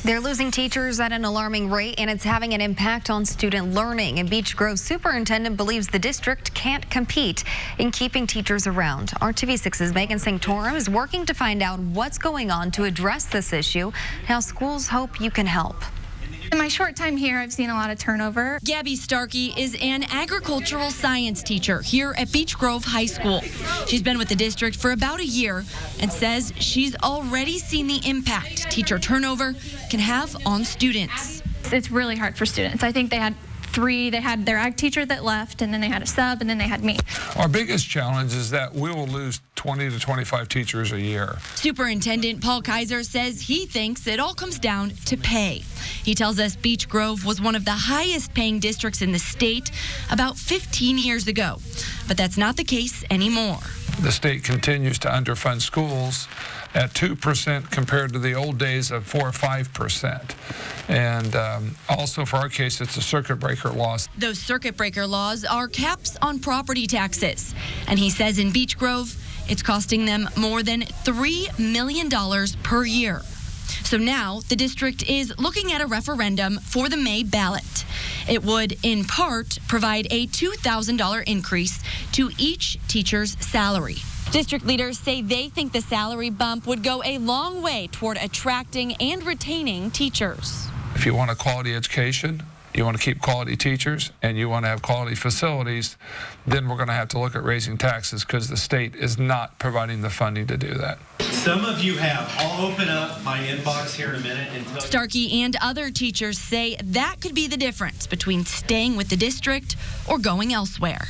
They're losing teachers at an alarming rate, and it's having an impact on student learning. And Beech Grove superintendent believes the district can't compete in keeping teachers around. RTV6's Megan Sanctorum is working to find out what's going on to address this issue and how schools hope you can help. In my short time here, I've seen a lot of turnover. Gabby Starkey is an agricultural science teacher here at Beech Grove High School. She's been with the district for about a year and says she's already seen the impact teacher turnover can have on students. It's really hard for students. I think they had three. They had their ag teacher that left, and then they had a sub, and then they had me. Our biggest challenge is that we will lose 20 to 25 teachers a year. Superintendent Paul Kaiser says he thinks it all comes down to pay. He tells us Beech Grove was one of the highest paying districts in the state about 15 years ago, but that's not the case anymore. The state continues to underfund schools at 2% compared to the old days of 4 or 5%. And also for our case, it's a circuit breaker loss. Those circuit breaker laws are caps on property taxes. And he says in Beech Grove, it's costing them more than $3 million per year. So now the district is looking at a referendum for the May ballot. It would, in part, provide a $2,000 increase to each teacher's salary. District leaders say they think the salary bump would go a long way toward attracting and retaining teachers. If you want a quality education, you want to keep quality teachers, and you want to have quality facilities, then we're going to have to look at raising taxes because the state is not providing the funding to do that. Some of you have. I'll open up my inbox here in a minute and tell Starkey and other teachers say that could be the difference between staying with the district or going elsewhere.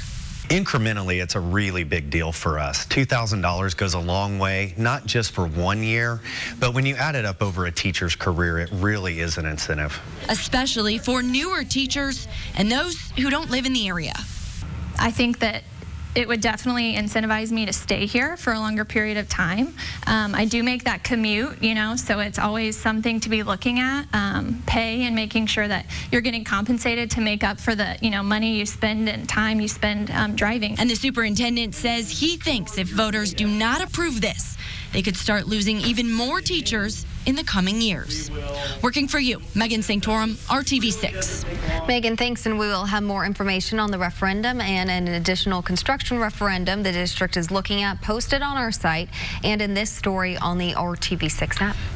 Incrementally, it's a really big deal for us. $2,000 goes a long way, not just for 1 year, but when you add it up over a teacher's career, it really is an incentive. Especially for newer teachers and those who don't live in the area. I think that it would definitely incentivize me to stay here for a longer period of time. I do make that commute, so it's always something to be looking at, pay and making sure that you're getting compensated to make up for the, money you spend and time you spend driving. And the superintendent says he thinks if voters do not approve this, they could start losing even more teachers in the coming years. Working for you, Megan Sanctorum, RTV6. Megan, thanks, and we will have more information on the referendum and an additional construction referendum the district is looking at posted on our site and in this story on the RTV6 app.